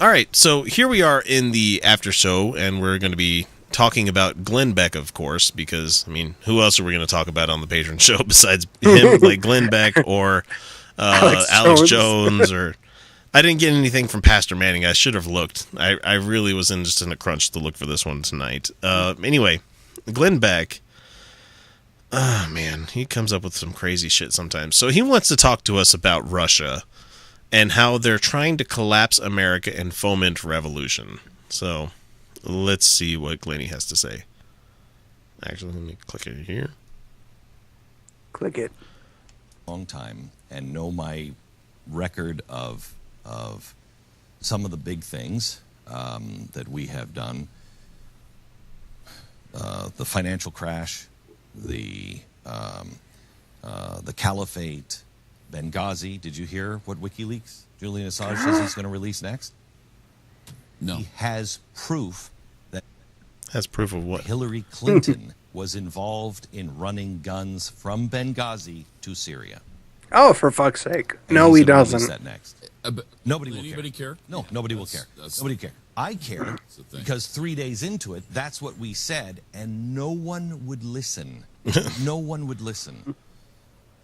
All right, so here we are in the after show, and we're going to be talking about Glenn Beck, of course, because, I mean, who else are we going to talk about on the Patron show besides him, like Glenn Beck or Alex Jones, or... I didn't get anything from Pastor Manning. I should have looked. I really was just in a crunch to look for this one tonight. Anyway, Glenn Beck, oh man, he comes up with some crazy shit sometimes. So he wants to talk to us about Russia and how they're trying to collapse America and foment revolution. So let's see what Glenny has to say. Actually, let me click it here. Click it. Long time and know my record of some of the big things that we have done. The financial crash, the caliphate, Benghazi. Did you hear what WikiLeaks, Julian Assange, says he's going to release next? No. He has proof that... Has proof of what? Hillary Clinton was involved in running guns from Benghazi to Syria. Oh, for fuck's sake. No, he doesn't. That next. Nobody will anybody care? No, nobody will care. Nobody care. I care because 3 days into it, that's what we said, and no one would listen. No one would listen.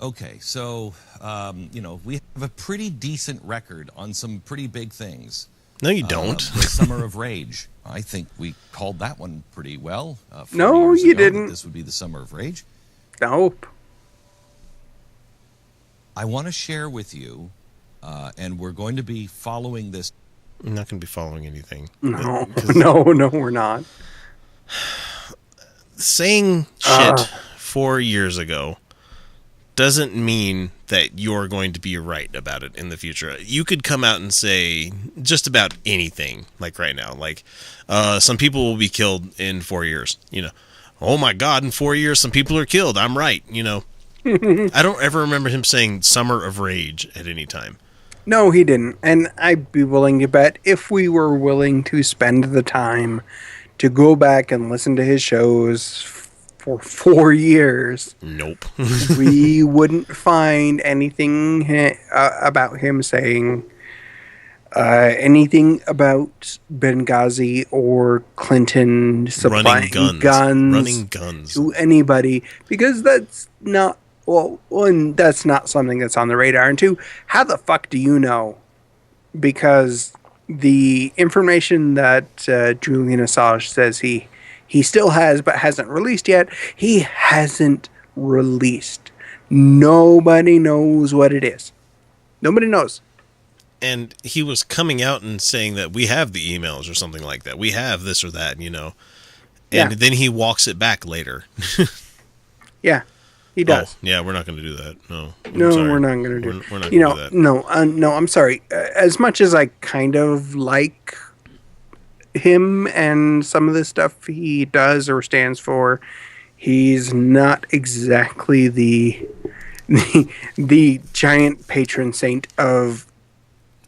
Okay, so, we have a pretty decent record on some pretty big things. No, you don't. The Summer of Rage. I think we called that one pretty well. No, you didn't. This would be the Summer of Rage. Nope. I want to share with you, and we're going to be following this. I'm not going to be following anything. No, we're not. Saying shit 4 years ago doesn't mean that you're going to be right about it in the future. You could come out and say just about anything, like right now. Like, some people will be killed in 4 years. Oh my God, in 4 years, some people are killed. I'm right, I don't ever remember him saying Summer of Rage at any time. No, he didn't. And I'd be willing to bet if we were willing to spend the time to go back and listen to his shows for 4 years. Nope. We wouldn't find anything about him saying anything about Benghazi or Clinton supplying running guns to anybody, because that's not... Well, one, that's not something that's on the radar. And two, how the fuck do you know? Because the information that Julian Assange says he still has but hasn't released yet, he hasn't released. Nobody knows what it is. Nobody knows. And he was coming out and saying that we have the emails or something like that. We have this or that, And then he walks it back later. Yeah. He does. Oh, yeah, we're not going to do that. No, we're not going to do. We're not going to do that. No, I'm sorry. As much as I kind of like him and some of the stuff he does or stands for, he's not exactly the giant patron saint of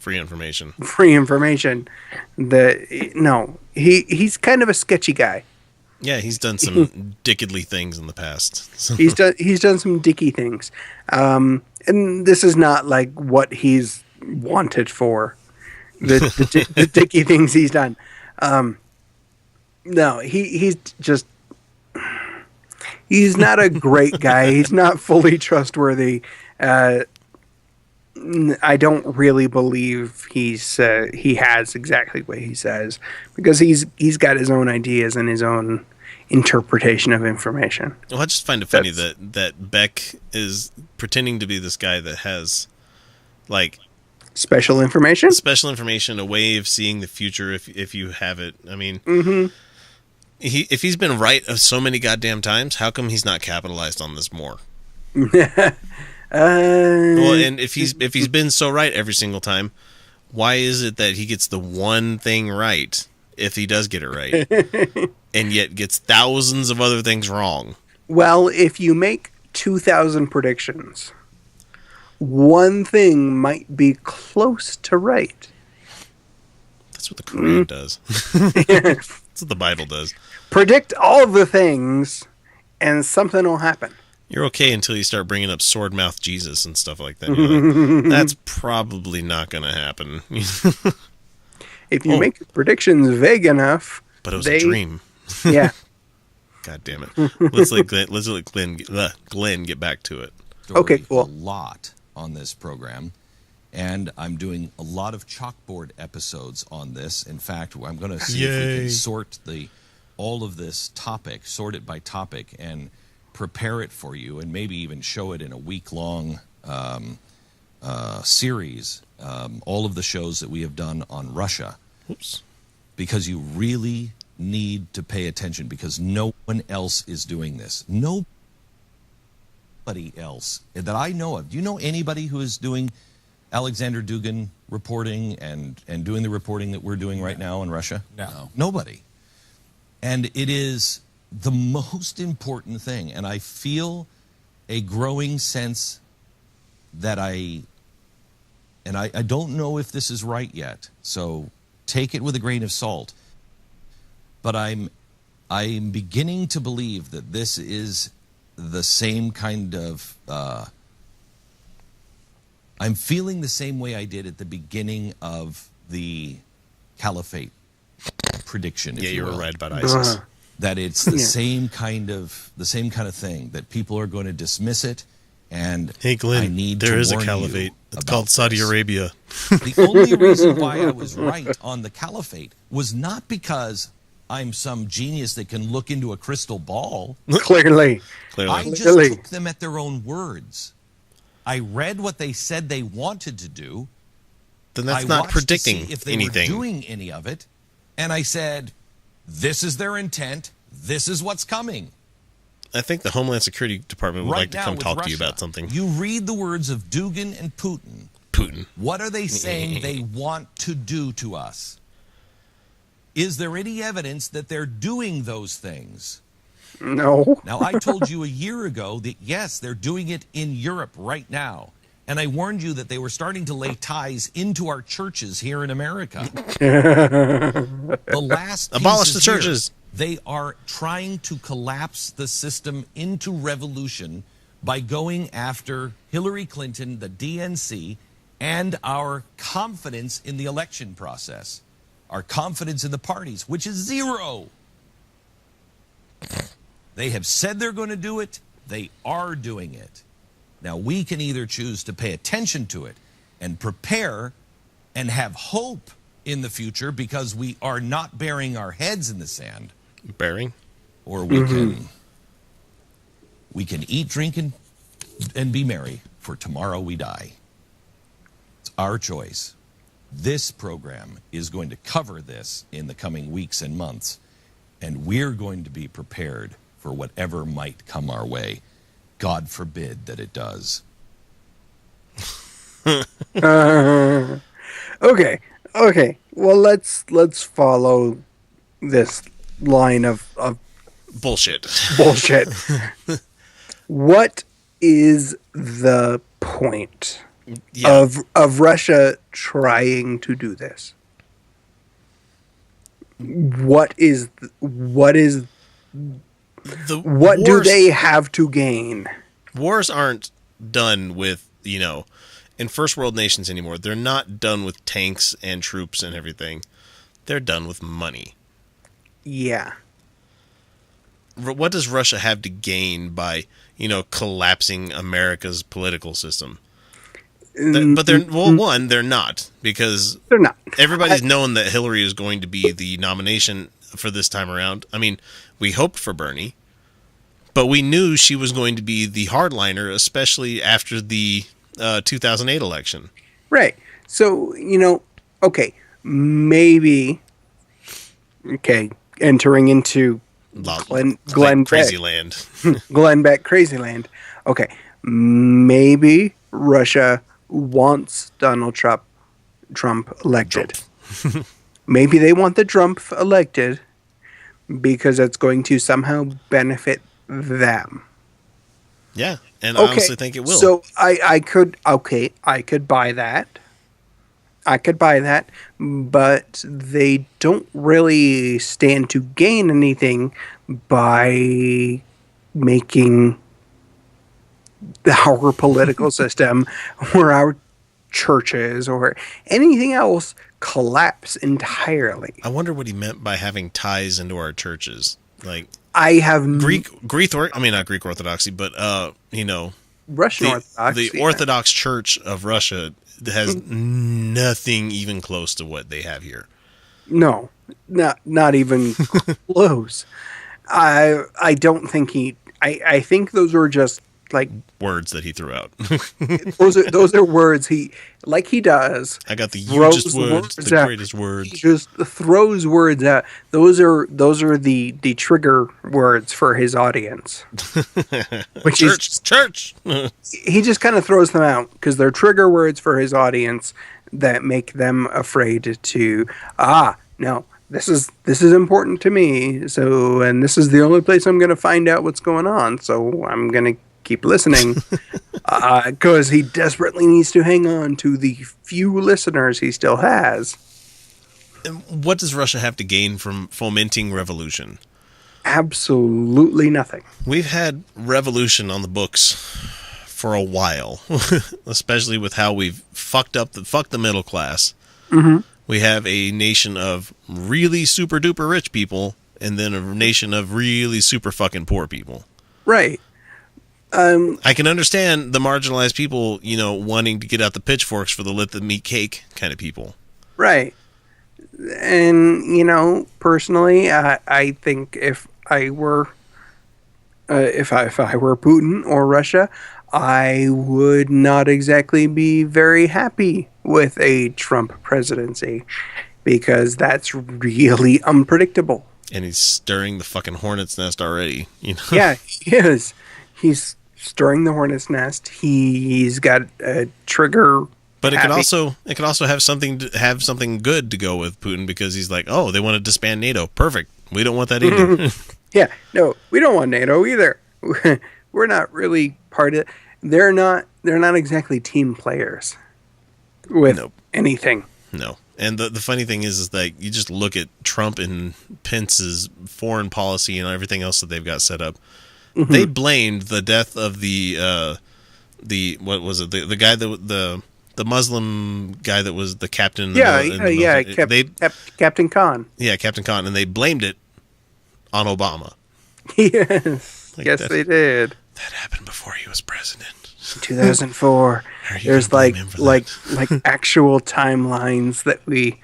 free information. He's kind of a sketchy guy. Yeah, he's done some dickedly things in the past. So. He's done some dicky things, and this is not like what he's wanted for. The dicky things he's done. No, he's not a great guy. He's not fully trustworthy. I don't really believe he has exactly what he says, because he's got his own ideas and his own interpretation of information. Well, I just find it funny that Beck is pretending to be this guy that has, like, special information, a way of seeing the future if you have it. I mean, if he's been right so many goddamn times, how come he's not capitalized on this more? Well, and if he's been so right every single time, why is it that he gets the one thing right if he does get it right, and yet gets thousands of other things wrong? Well, if you make 2,000 predictions, one thing might be close to right. That's what the Quran does. That's what the Bible does. Predict all the things, and something will happen. You're okay until you start bringing up sword mouth Jesus and stuff like that. You're like, that's probably not going to happen. if you make your predictions vague enough, but it was a dream. Yeah. God damn it. Let's let Glenn get back to it. Okay, cool. A lot on this program, and I'm doing a lot of chalkboard episodes on this. In fact, I'm going to see if we can sort all of this topic, sort it by topic, and prepare it for you, and maybe even show it in a week-long series. All of the shows that we have done on Russia. Oops. Because you really need to pay attention, because no one else is doing this. Nobody else that I know of. Do you know anybody who is doing Alexander Dugin reporting and doing the reporting that we're doing right now in Russia? No. Nobody. And it is the most important thing. And I feel a growing sense that I don't know if this is right yet, so take it with a grain of salt. But I'm beginning to believe that this is the same kind of... I'm feeling the same way I did at the beginning of the caliphate prediction. Yeah, you were right about ISIS. That it's the same kind of thing, that people are going to dismiss it. And hey, Glenn, I need there to is a warn caliphate. you It's about called Saudi this. Arabia. The only reason why I was right on the caliphate was not because I'm some genius that can look into a crystal ball. Clearly. I just took them at their own words. I read what they said they wanted to do. Then that's I not watched predicting to see if they anything. were doing any of it, and I said, "This is their intent. This is what's coming." I think the Homeland Security Department would Right like to now come with talk to you Russia, about something. You read the words of Dugin and Putin. What are they saying they want to do to us? Is there any evidence that they're doing those things? No. Now, I told you a year ago that, yes, they're doing it in Europe right now. And I warned you that they were starting to lay ties into our churches here in America. The last Abolish piece the is here. churches. They are trying to collapse the system into revolution by going after Hillary Clinton, the DNC, and our confidence in the election process, our confidence in the parties, which is zero. They have said they're going to do it. They are doing it. Now, we can either choose to pay attention to it and prepare and have hope in the future because we are not burying our heads in the sand. Bearing? Or we can eat, drink, and be merry, for tomorrow we die. It's our choice. This program is going to cover this in the coming weeks and months, and we're going to be prepared for whatever might come our way. God forbid that it does. Okay. Well, let's follow this line of bullshit. What is the point of Russia trying to do this? What do they have to gain? Wars aren't done with, in first world nations anymore. They're not done with tanks and troops and everything. They're done with money. Yeah. What does Russia have to gain by, collapsing America's political system? But they're not, because they're not. Everybody's known that Hillary is going to be the nomination for this time around. I mean, we hoped for Bernie, but we knew she was going to be the hardliner, especially after the 2008 election. Right. So, entering into Glenn crazy Beck. land. Glenn Beck crazy land. Okay. Maybe Russia wants Donald Trump elected. Maybe they want the Trump elected because it's going to somehow benefit them. Yeah, and I honestly think it will. So I could buy that. But they don't really stand to gain anything by making our political system or our churches or anything else collapse entirely. I wonder what he meant by having ties into our churches. Like, I have not Greek Orthodoxy, but Russian Orthodox. The Orthodox Church of Russia has nothing even close to what they have here. No, not even close. I don't think I think those were just like words that he threw out. those are words he does. I got the hugest words, the greatest words. He just throws words out. Those are the trigger words for his audience. Which church. He just kind of throws them out because they're trigger words for his audience that make them afraid to no. This is important to me. So, and this is the only place I'm going to find out what's going on. So I'm going to keep listening because he desperately needs to hang on to the few listeners he still has. And what does Russia have to gain from fomenting revolution? Absolutely nothing. We've had revolution on the books for a while, especially with how we've fucked the middle class. Mm-hmm. We have a nation of really super duper rich people and then a nation of really super fucking poor people. Right. I can understand the marginalized people, wanting to get out the pitchforks for the let them eat cake kind of people. Right. And, personally, I think if I were Putin or Russia, I would not exactly be very happy with a Trump presidency because that's really unpredictable. And he's stirring the fucking hornet's nest already. Yeah, he is. He's stirring the hornet's nest. He's got a trigger. But it could also have something good to go with Putin because he's like, oh, they want to disband NATO. Perfect. We don't want that either. Yeah, no, we don't want NATO either. We're not really part of it. They're not exactly team players with anything. No. And the funny thing is that you just look at Trump and Pence's foreign policy and everything else that they've got set up. Mm-hmm. They blamed the death of the what was it? The guy the Muslim guy that was the captain. Captain Khan. Yeah, Captain Khan, and they blamed it on Obama. Yes, yes, they did. That happened before he was president. 2004. There's like actual timelines that we.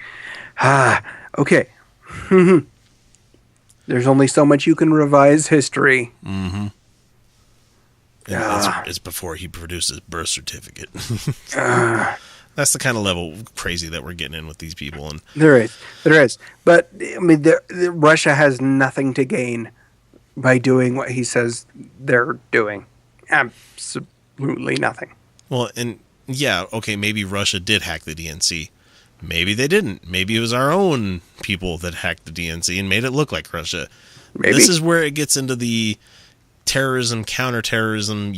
Okay. There's only so much you can revise history. Mm-hmm. It's before he produced his birth certificate. That's the kind of level crazy that we're getting in with these people. And there is. But I mean, Russia has nothing to gain by doing what he says they're doing. Absolutely nothing. Well, and yeah, okay, maybe Russia did hack the DNC. Maybe they didn't. Maybe it was our own people that hacked the DNC and made it look like Russia. Maybe. This is where it gets into the terrorism, counterterrorism,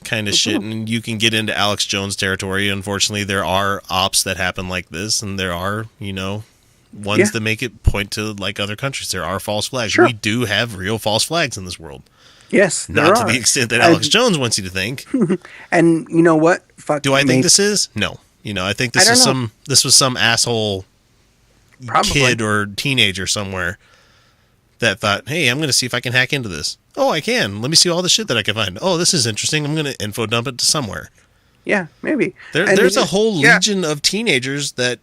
kind of shit. And you can get into Alex Jones territory. Unfortunately, there are ops that happen like this, and there are, ones that make it point to like other countries. There are false flags. Sure. We do have real false flags in this world. Yes, not to the extent that Alex Jones wants you to think. And you know what? Do I think this is? No. I think this was some asshole kid or teenager somewhere that thought, hey, I'm going to see if I can hack into this. Oh, I can. Let me see all the shit that I can find. Oh, this is interesting. I'm going to info dump it to somewhere. Yeah, maybe. There's a whole legion of teenagers that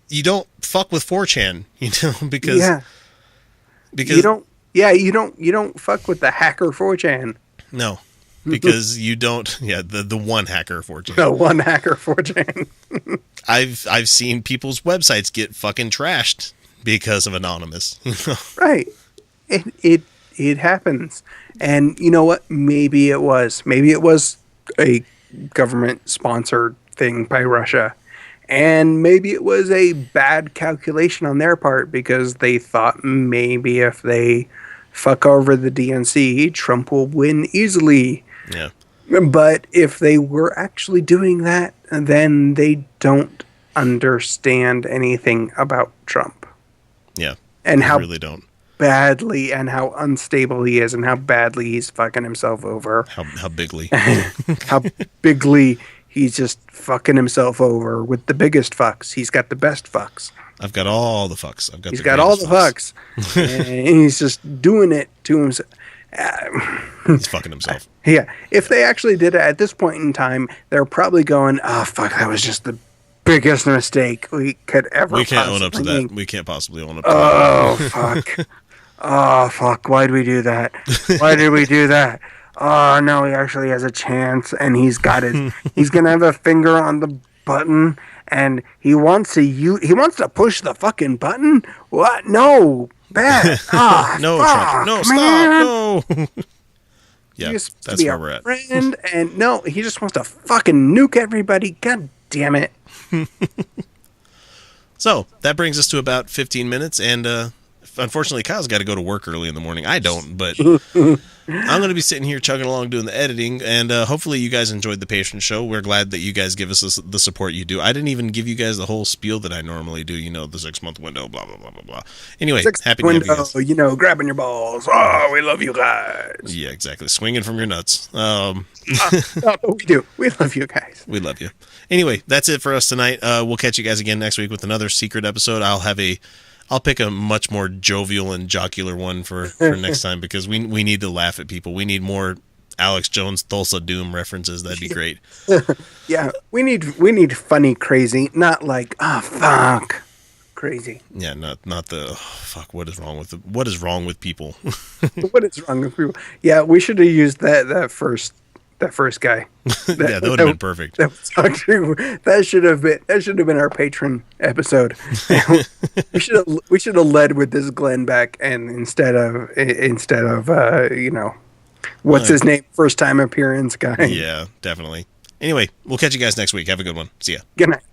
you don't fuck with 4chan, because you don't fuck with the hacker 4chan. No. Because you don't, the one hacker 4chan. The one hacker 4chan. I've seen people's websites get fucking trashed because of Anonymous. Right. It happens. And you know what? Maybe it was a government sponsored thing by Russia. And maybe it was a bad calculation on their part because they thought maybe if they fuck over the DNC, Trump will win easily. Yeah. But if they were actually doing that, then they don't understand anything about Trump. Yeah. And how really don't. Badly and how unstable he is and how badly he's fucking himself over. How bigly. How bigly he's just fucking himself over with the biggest fucks. He's got the best fucks. I've got all the fucks. He's got all the fucks. And he's just doing it to himself. He's fucking himself. Yeah. If they actually did it at this point in time, they're probably going, oh, fuck, that was just the biggest mistake we could ever We can't own up to that. We can't possibly own up to that. Oh, fuck. Oh, fuck. Why'd we do that? Why did we do that? Oh, no, he actually has a chance, and he's got his... he's going to have a finger on the button, and he wants to push the fucking button? What? No. Bad. Ah, no, fuck, Trump. No, man. stop. No. Yeah, that's where we're at. Friend, and no, he just wants to fucking nuke everybody. God damn it. So, that brings us to about 15 minutes, and unfortunately, Kyle's got to go to work early in the morning. I don't, but I'm going to be sitting here chugging along doing the editing, and hopefully you guys enjoyed the Patron Show. We're glad that you guys give us the support you do. I didn't even give you guys the whole spiel that I normally do, the 6-month window, blah, blah, blah, blah, blah. Anyway, happy to have you guys. Grabbing your balls. Oh, we love you guys. Yeah, exactly. Swinging from your nuts. We do. We love you guys. We love you. Anyway, that's it for us tonight. We'll catch you guys again next week with another secret episode. I'll pick a much more jovial and jocular one for next time because we need to laugh at people. We need more Alex Jones Tulsa Doom references. That'd be great. Yeah, we need funny crazy, not like fuck crazy. Yeah, not the fuck. What is wrong with people? What is wrong with people? Yeah, we should have used that first guy. Yeah, that would have been perfect. That should have been our patron episode. we should have led with this Glenn Beck, and instead of what's his name, first time appearance guy. Yeah, definitely. Anyway, we'll catch you guys next week. Have a good one. See ya. Good night.